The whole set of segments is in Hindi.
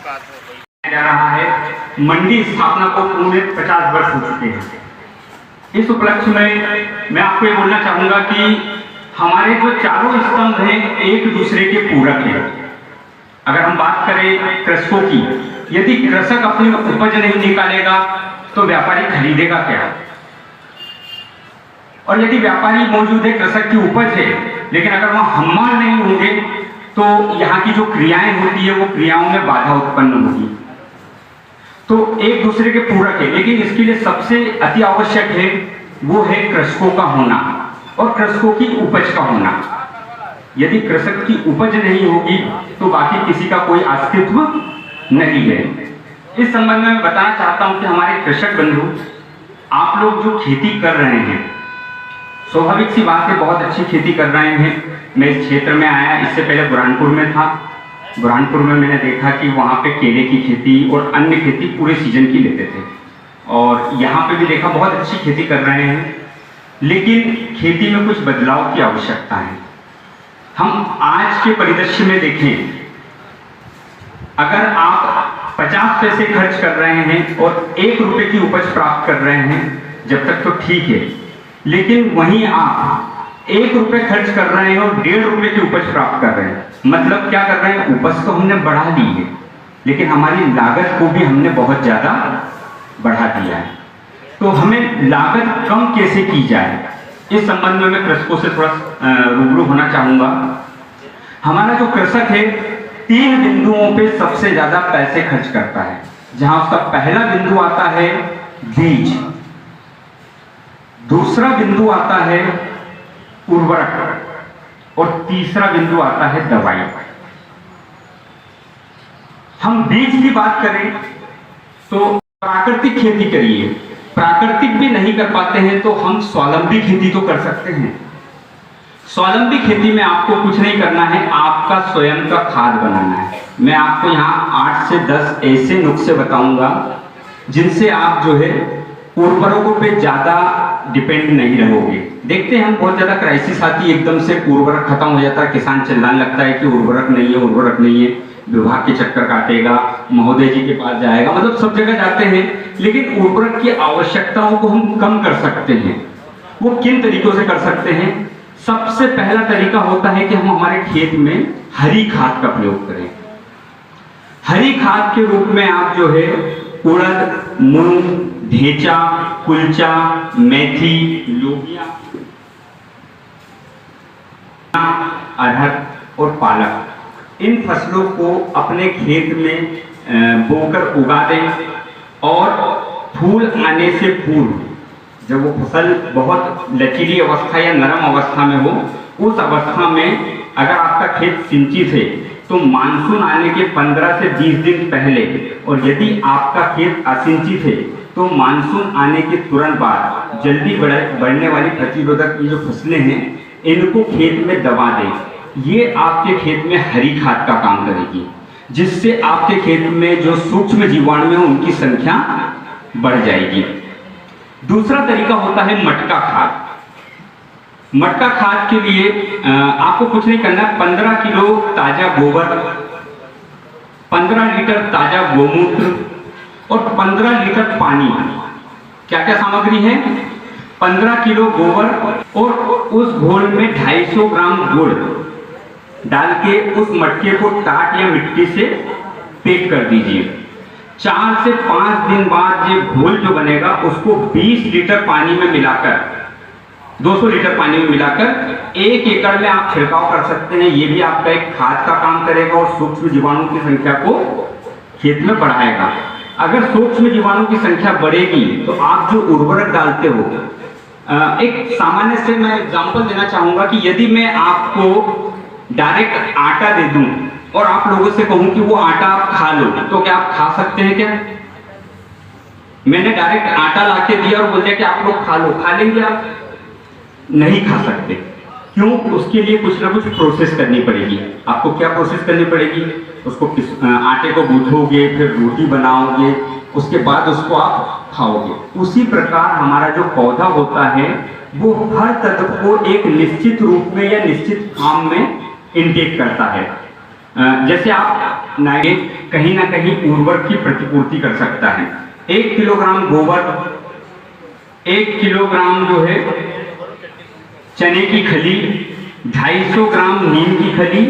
जा रहा है। मंडी स्थापना को पूरे 50 वर्ष हो चुके हैं। इस उपलक्ष्य में मैं आपको ये बोलना चाहूंगा कि हमारे जो चारों स्तंभ हैं एक दूसरे के पूरक हैं। अगर हम बात करें कृषकों की, यदि कृषक अपनी उपज नहीं निकालेगा तो व्यापारी खरीदेगा क्या? और यदि व्यापारी मौजूद है, कृषक की उपज है, लेकिन अगर वह हम्माल नहीं होंगे तो यहाँ की जो क्रियाएं होती है वो क्रियाओं में बाधा उत्पन्न होगी। तो एक दूसरे के पूरक है, लेकिन इसके लिए सबसे अति आवश्यक है वो है कृषकों का होना और कृषकों की उपज का होना। यदि कृषक की उपज नहीं होगी तो बाकी किसी का कोई अस्तित्व नहीं है। इस संबंध में मैं बताना चाहता हूं कि हमारे कृषक बंधु, आप लोग जो खेती कर रहे हैं, स्वाभाविक सी बात है, बहुत अच्छी खेती कर रहे हैं। मैं इस क्षेत्र में आया, इससे पहले बुरहानपुर में था। बुरहानपुर में मैंने देखा कि वहाँ पे केले की खेती और अन्य खेती पूरे सीजन की लेते थे, और यहाँ पे भी देखा बहुत अच्छी खेती कर रहे हैं। लेकिन खेती में कुछ बदलाव की आवश्यकता है। हम आज के परिदृश्य में देखें, अगर आप 50 पैसे खर्च कर रहे हैं और 1 रुपए की उपज प्राप्त कर रहे हैं, जब तक तो ठीक है। लेकिन वहीं आप 1 रुपए खर्च कर रहे हैं और 1.5 रुपए की उपज प्राप्त कर रहे हैं, मतलब क्या कर रहे हैं? उपज तो हमने बढ़ा ली है, लेकिन हमारी लागत को भी हमने बहुत ज्यादा बढ़ा दिया है। तो हमें लागत कम कैसे की जाए, इस संबंध में मैं कृषकों से थोड़ा रूबरू होना चाहूंगा। हमारा जो कृषक है 3 बिंदुओं पे सबसे ज्यादा पैसे खर्च करता है। जहां उसका पहला बिंदु आता है बीज, दूसरा बिंदु आता है उर्वरक और तीसरा बिंदु आता है दवाई। हम बीज की बात करें तो प्राकृतिक खेती करिए, प्राकृतिक भी नहीं कर पाते हैं तो हम स्वावलंबी खेती तो कर सकते हैं। स्वावलंबी खेती में आपको कुछ नहीं करना है, आपका स्वयं का खाद बनाना है। मैं आपको यहाँ 8 से 10 ऐसे नुस्खे बताऊंगा जिनसे आप जो है उर्वरकों पे ज्यादा डिपेंड नहीं रहोगे। देखते हैं हम बहुत ज्यादा क्राइसिस आती है, एकदम से उर्वरक खत्म हो जाता है, किसान चिल्लाने लगता है कि उर्वरक नहीं है, उर्वरक नहीं है, विभाग के चक्कर काटेगा, महोदय जी के पास जाएगा, मतलब सब जगह जाते हैं। लेकिन उर्वरक की आवश्यकताओं को हम कम कर सकते हैं। वो किन तरीकों से कर सकते हैं? सबसे पहला तरीका होता है कि हम हमारे खेत में हरी खाद का प्रयोग करें। हरी खाद के रूप में आप जो है उड़द, मूंग, ढेंचा, कुलचा, मेथी, लोबिया, अरहर और पालक, इन फसलों को अपने खेत में बोकर उगा दें। और फूल आने से पूर्व, जब वो फसल बहुत लचीली अवस्था या नरम अवस्था में हो, उस अवस्था में अगर आपका खेत सिंचित है तो मानसून आने के 15 से 20 दिन पहले, और यदि आपका खेत असिंचित है तो मानसून आने के तुरंत बाद जल्दी बढ़ने वाली प्रतिरोधक की जो फसलें हैं इनको खेत में दबा दें। ये आपके खेत में हरी खाद का काम करेगी, जिससे आपके खेत में जो सूक्ष्म जीवाणु हैं उनकी संख्या बढ़ जाएगी। दूसरा तरीका होता है मटका खाद। मटका खाद के लिए आपको कुछ नहीं करना है। 15 किलो ताजा गोबर, 15 लीटर ताजा गोमूत्र और 15 लीटर पानी। क्या क्या सामग्री है? 15 किलो गोबर और उस घोल में 250 ग्राम गुड़ डाल के उस मटके को टाट या मिट्टी से पैक कर दीजिए। 4 से 5 दिन बाद ये घोल जो बनेगा उसको 20 लीटर पानी में मिलाकर, 200 लीटर पानी में मिलाकर 1 एकड़ में आप छिड़काव कर सकते हैं। ये भी आपका एक खाद का काम करेगा और सूक्ष्म जीवाणु की संख्या को खेत में बढ़ाएगा। अगर सूक्ष्म जीवाणु की संख्या बढ़ेगी तो आप जो उर्वरक डालते हो, एक सामान्य से मैं एग्जांपल देना चाहूंगा कि यदि मैं आपको डायरेक्ट आटा दे दूं और आप लोगों से कहूं कि वो आटा आप खा लो, तो क्या आप खा सकते हैं? क्या मैंने डायरेक्ट आटा लाके दिया और बोल दिया कि आप लोग खा लो, खा लेंगे आप? नहीं खा सकते। क्यों? उसके लिए कुछ ना कुछ प्रोसेस करनी पड़ेगी। आपको क्या प्रोसेस करनी पड़ेगी? उसको आटे को गूंथोगे, फिर रोटी बनाओगे, उसके बाद उसको आप खाओगे। उसी प्रकार हमारा जो पौधा होता है वो हर तत्व को एक निश्चित रूप में या निश्चित फॉर्म में इनटेक करता है। जैसे आप नाइट्रोजन कहीं ना कहीं उर्वरक की प्रतिपूर्ति कर सकता है। 1 किलोग्राम गोबर, 1 किलोग्राम जो है चने की खली, 250 ग्राम नीम की खली,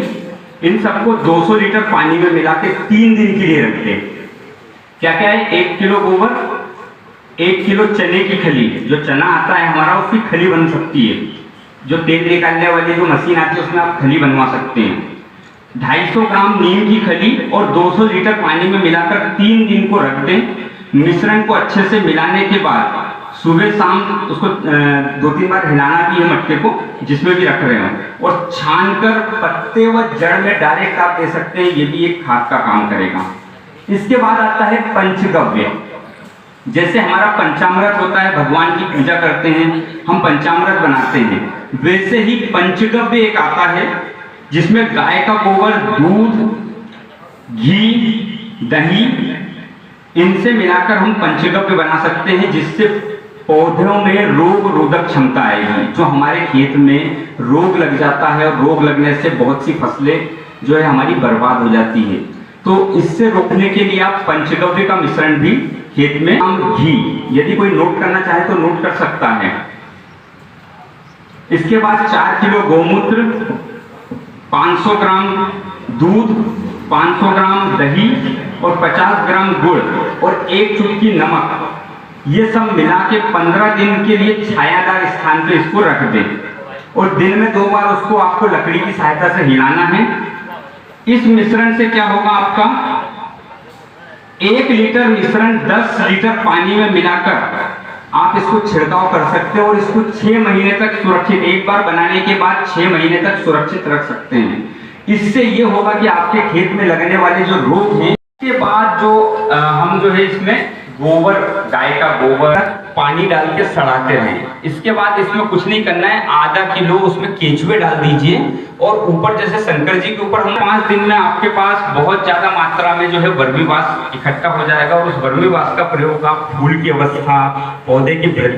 इन सबको 200 लीटर पानी में मिला के 3 दिन के लिए रख दें। क्या क्या है? 1 किलो गोबर, 1 किलो चने की खली, जो चना आता है हमारा उसकी खली बन सकती है, जो तेल निकालने वाली जो मशीन आती है उसमें आप खली बनवा सकते हैं। 250 ग्राम नीम की खली और 200 लीटर पानी में मिलाकर 3 दिन को रख दें। मिश्रण को अच्छे से मिलाने के बाद सुबह शाम उसको 2-3 बार हिलाना भी है मटके को, जिसमें भी रख रहे हो, और छानकर पत्ते व जड़ में डायरेक्ट आप दे सकते हैं। ये भी एक खाद का काम करेगा। इसके बाद आता है पंचगव्य। जैसे हमारा पंचामृत होता है, भगवान की पूजा करते हैं हम, पंचामृत बनाते हैं, वैसे ही पंचगव्य एक आता है जिसमें गाय का गोबर, दूध, घी, दही, इनसे मिलाकर हम पंचगव्य बना सकते हैं, जिससे पौधों में रोग रोधक क्षमता आएगी। जो हमारे खेत में रोग लग जाता है और रोग लगने से बहुत सी फसलें जो है हमारी बर्बाद हो जाती है, तो इससे रोकने के लिए आप पंचगव्य का मिश्रण भी खेत में, घी, यदि कोई नोट करना चाहे तो नोट कर सकता है। इसके बाद 4 किलो गोमूत्र, 500 ग्राम दूध, 500 ग्राम दही और 50 ग्राम गुड़ और 1 चुटकी नमक, ये सब मिला के 15 दिन के लिए छायादार स्थान पे इसको रख दें और दिन में 2 बार उसको आपको लकड़ी की सहायता से हिलाना है। इस मिश्रण से क्या होगा? आपका 1 लीटर मिश्रण 10 लीटर पानी में मिलाकर आप इसको छिड़काव कर सकते हो और इसको 6 महीने तक सुरक्षित, एक बार बनाने के बाद 6 महीने तक सुरक्षित रख सकते हैं। इससे ये होगा कि आपके खेत में लगने वाले जो रोग हैं, इसके बाद जो हम जो है इसमें गोबर, गाय का गोबर पानी डाल के सड़ाते रहें। इसके बाद इसमें कुछ नहीं करना है, आधा किलो उसमें केचुए डाल दीजिए और ऊपर जैसे शंकर जी के ऊपर हम 5 दिन में आपके पास बहुत ज्यादा मात्रा में जो है वर्मी वाष्प इकट्ठा हो जाएगा और उस वर्मी वाष्प का प्रयोग आप फूल की अवस्था, पौधे की वृद्धि